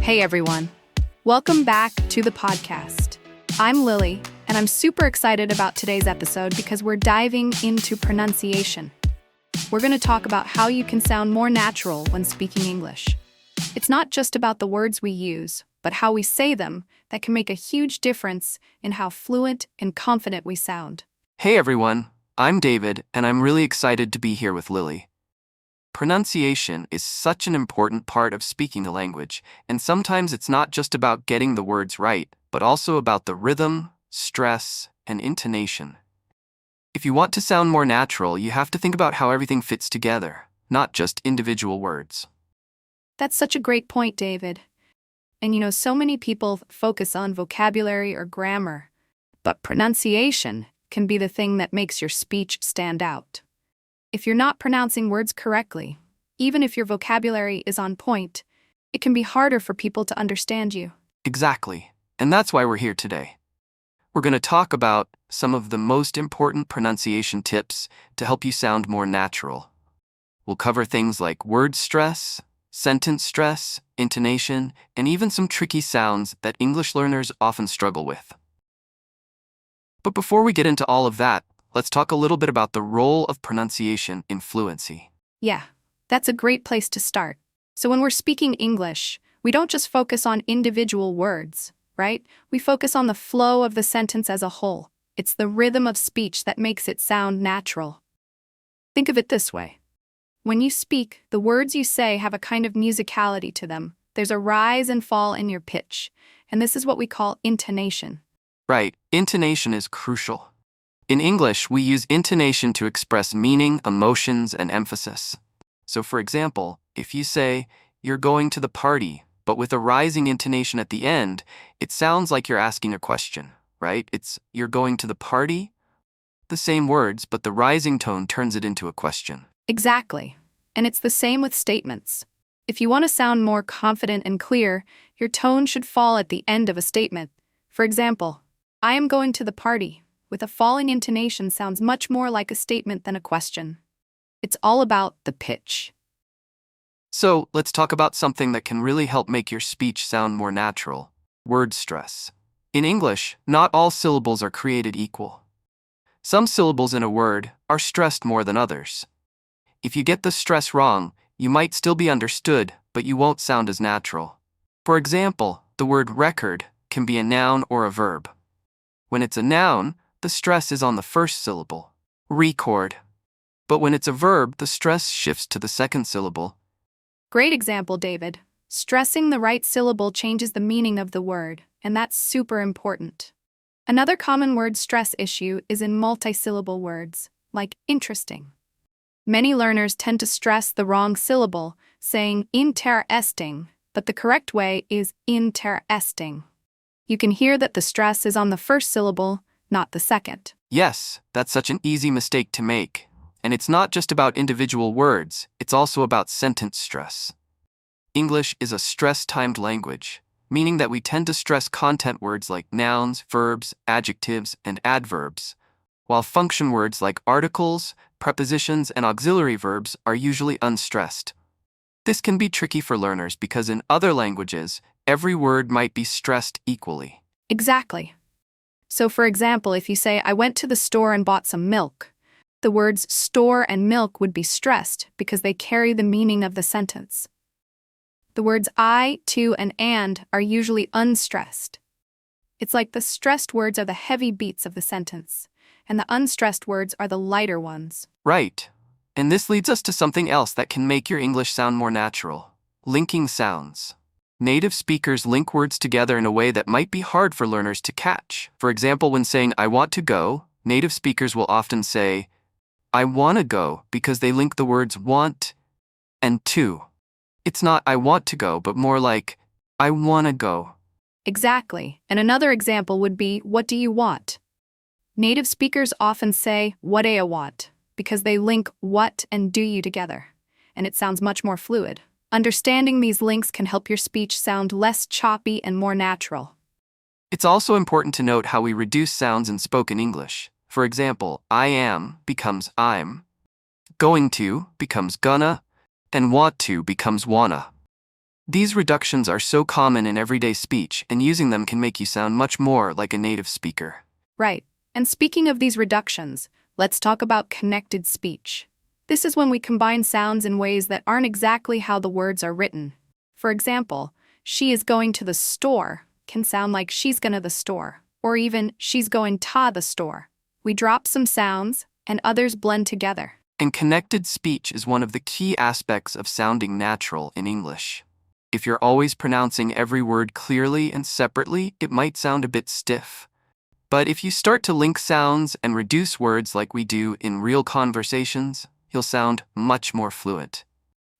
Hey everyone, welcome back to the podcast. I'm Lily, and I'm super excited about today's episode because we're diving into pronunciation. We're going to talk about how you can sound more natural when speaking English. It's not just about the words we use, but how we say them that can make a huge difference in how fluent and confident we sound. Hey everyone, I'm David, and I'm really excited to be here with Lily. Pronunciation is such an important part of speaking the language, and sometimes it's not just about getting the words right, but also about the rhythm, stress, and intonation. If you want to sound more natural, you have to think about how everything fits together, not just individual words. That's such a great point, David. And so many people focus on vocabulary or grammar, but pronunciation can be the thing that makes your speech stand out. If you're not pronouncing words correctly, even if your vocabulary is on point, it can be harder for people to understand you. Exactly, and that's why we're here today. We're going to talk about some of the most important pronunciation tips to help you sound more natural. We'll cover things like word stress, sentence stress, intonation, and even some tricky sounds that English learners often struggle with. But before we get into all of that, let's talk a little bit about the role of pronunciation in fluency. Yeah, that's a great place to start. So when we're speaking English, we don't just focus on individual words, right? We focus on the flow of the sentence as a whole. It's the rhythm of speech that makes it sound natural. Think of it this way. When you speak, the words you say have a kind of musicality to them. There's a rise and fall in your pitch, and this is what we call intonation. Right, intonation is crucial. In English, we use intonation to express meaning, emotions, and emphasis. So for example, if you say, "You're going to the party," but with a rising intonation at the end, it sounds like you're asking a question, right? It's, "You're going to the party?" The same words, but the rising tone turns it into a question. Exactly. And it's the same with statements. If you want to sound more confident and clear, your tone should fall at the end of a statement. For example, "I am going to the party," with a falling intonation sounds much more like a statement than a question. It's all about the pitch. So let's talk about something that can really help make your speech sound more natural: word stress. In English, not all syllables are created equal. Some syllables in a word are stressed more than others. If you get the stress wrong, you might still be understood, but you won't sound as natural. For example, the word record can be a noun or a verb. When it's a noun, the stress is on the first syllable, record. But when it's a verb, the stress shifts to the second syllable. Great example, David. Stressing the right syllable changes the meaning of the word, and that's super important. Another common word stress issue is in multisyllable words, like interesting. Many learners tend to stress the wrong syllable, saying interesting, but the correct way is interesting. You can hear that the stress is on the first syllable, not the second. Yes, that's such an easy mistake to make. And it's not just about individual words, it's also about sentence stress. English is a stress-timed language, meaning that we tend to stress content words like nouns, verbs, adjectives, and adverbs, while function words like articles, prepositions, and auxiliary verbs are usually unstressed. This can be tricky for learners because in other languages, every word might be stressed equally. Exactly. So for example, if you say, "I went to the store and bought some milk," the words store and milk would be stressed because they carry the meaning of the sentence. The words I, to, and are usually unstressed. It's like the stressed words are the heavy beats of the sentence, and the unstressed words are the lighter ones. Right. And this leads us to something else that can make your English sound more natural: linking sounds. Native speakers link words together in a way that might be hard for learners to catch. For example, when saying "I want to go," native speakers will often say, "I wanna go," because they link the words want and to. It's not "I want to go," but more like "I wanna go." Exactly. And another example would be, "What do you want?" Native speakers often say, "What do you want?" because they link what and do you together, and it sounds much more fluid. Understanding these links can help your speech sound less choppy and more natural. It's also important to note how we reduce sounds in spoken English. For example, "I am" becomes "I'm," "going to" becomes "gonna," and "want to" becomes "wanna." These reductions are so common in everyday speech, and using them can make you sound much more like a native speaker. Right. And speaking of these reductions, let's talk about connected speech. This is when we combine sounds in ways that aren't exactly how the words are written. For example, she is going to the store can sound like she's gonna the store, or even she's going ta the store. We drop some sounds, and others blend together. And connected speech is one of the key aspects of sounding natural in English. If you're always pronouncing every word clearly and separately, it might sound a bit stiff. But if you start to link sounds and reduce words like we do in real conversations, you'll sound much more fluent.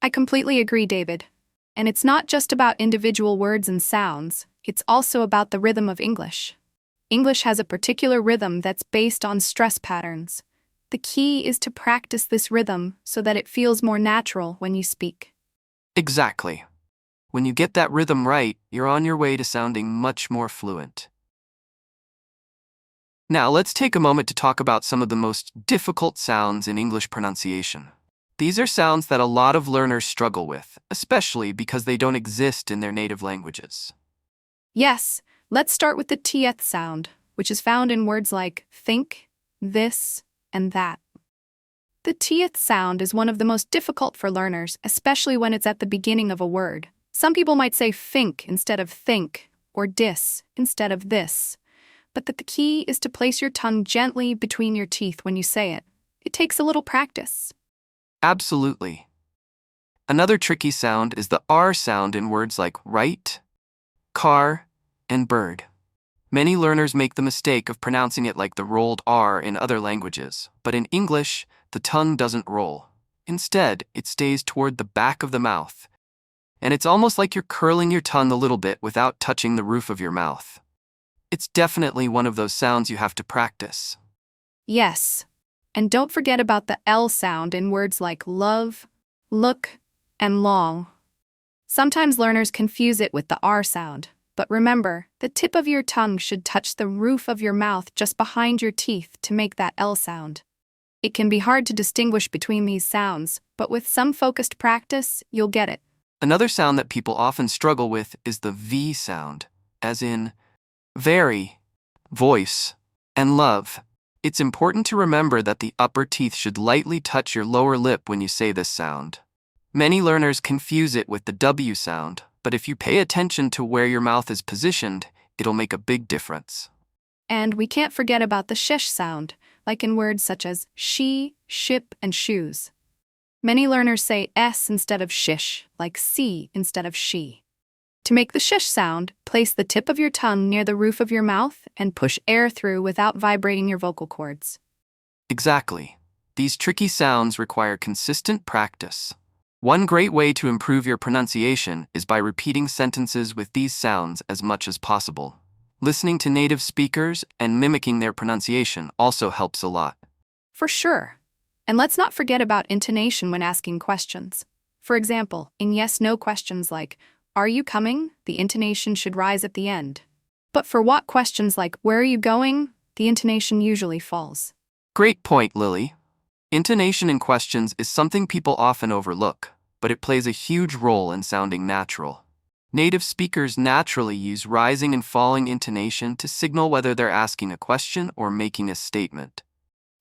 I completely agree, David. And it's not just about individual words and sounds, it's also about the rhythm of English. English has a particular rhythm that's based on stress patterns. The key is to practice this rhythm so that it feels more natural when you speak. Exactly. When you get that rhythm right, you're on your way to sounding much more fluent. Now, let's take a moment to talk about some of the most difficult sounds in English pronunciation. These are sounds that a lot of learners struggle with, especially because they don't exist in their native languages. Yes, let's start with the th sound, which is found in words like think, this, and that. The th sound is one of the most difficult for learners, especially when it's at the beginning of a word. Some people might say think instead of think, or dis instead of this. But the key is to place your tongue gently between your teeth when you say it. It takes a little practice. Absolutely. Another tricky sound is the R sound in words like right, car, and bird. Many learners make the mistake of pronouncing it like the rolled R in other languages, but in English, the tongue doesn't roll. Instead, it stays toward the back of the mouth. And it's almost like you're curling your tongue a little bit without touching the roof of your mouth. It's definitely one of those sounds you have to practice. Yes. And don't forget about the L sound in words like love, look, and long. Sometimes learners confuse it with the R sound, but remember, the tip of your tongue should touch the roof of your mouth just behind your teeth to make that L sound. It can be hard to distinguish between these sounds, but with some focused practice, you'll get it. Another sound that people often struggle with is the V sound, as in very, voice, and love. It's important to remember that the upper teeth should lightly touch your lower lip when you say this sound. Many learners confuse it with the W sound, but if you pay attention to where your mouth is positioned, it'll make a big difference. And we can't forget about the shish sound, like in words such as she, ship, and shoes. Many learners say S instead of shish, like C instead of she. To make the shish sound, place the tip of your tongue near the roof of your mouth and push air through without vibrating your vocal cords. Exactly. These tricky sounds require consistent practice. One great way to improve your pronunciation is by repeating sentences with these sounds as much as possible. Listening to native speakers and mimicking their pronunciation also helps a lot. For sure. And let's not forget about intonation when asking questions. For example, in yes-no questions like, "Are you coming?" the intonation should rise at the end. But for what questions like, "Where are you going?" the intonation usually falls. Great point, Lily. Intonation in questions is something people often overlook, but it plays a huge role in sounding natural. Native speakers naturally use rising and falling intonation to signal whether they're asking a question or making a statement.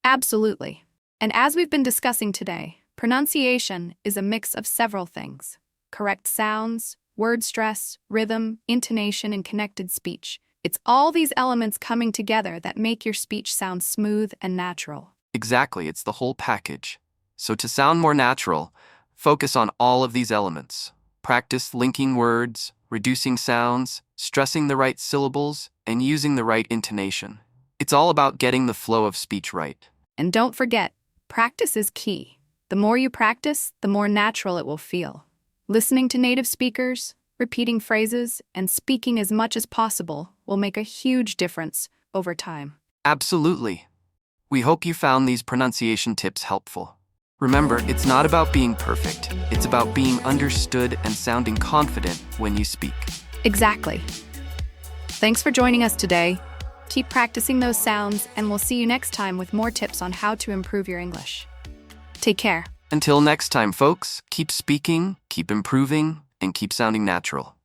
Absolutely. And as we've been discussing today, pronunciation is a mix of several things: correct sounds, word stress, rhythm, intonation, and connected speech. It's all these elements coming together that make your speech sound smooth and natural. Exactly, it's the whole package. So to sound more natural, focus on all of these elements. Practice linking words, reducing sounds, stressing the right syllables, and using the right intonation. It's all about getting the flow of speech right. And don't forget, practice is key. The more you practice, the more natural it will feel. Listening to native speakers, repeating phrases, and speaking as much as possible will make a huge difference over time. Absolutely. We hope you found these pronunciation tips helpful. Remember, it's not about being perfect. It's about being understood and sounding confident when you speak. Exactly. Thanks for joining us today. Keep practicing those sounds, and we'll see you next time with more tips on how to improve your English. Take care. Until next time, folks, keep speaking, keep improving, and keep sounding natural.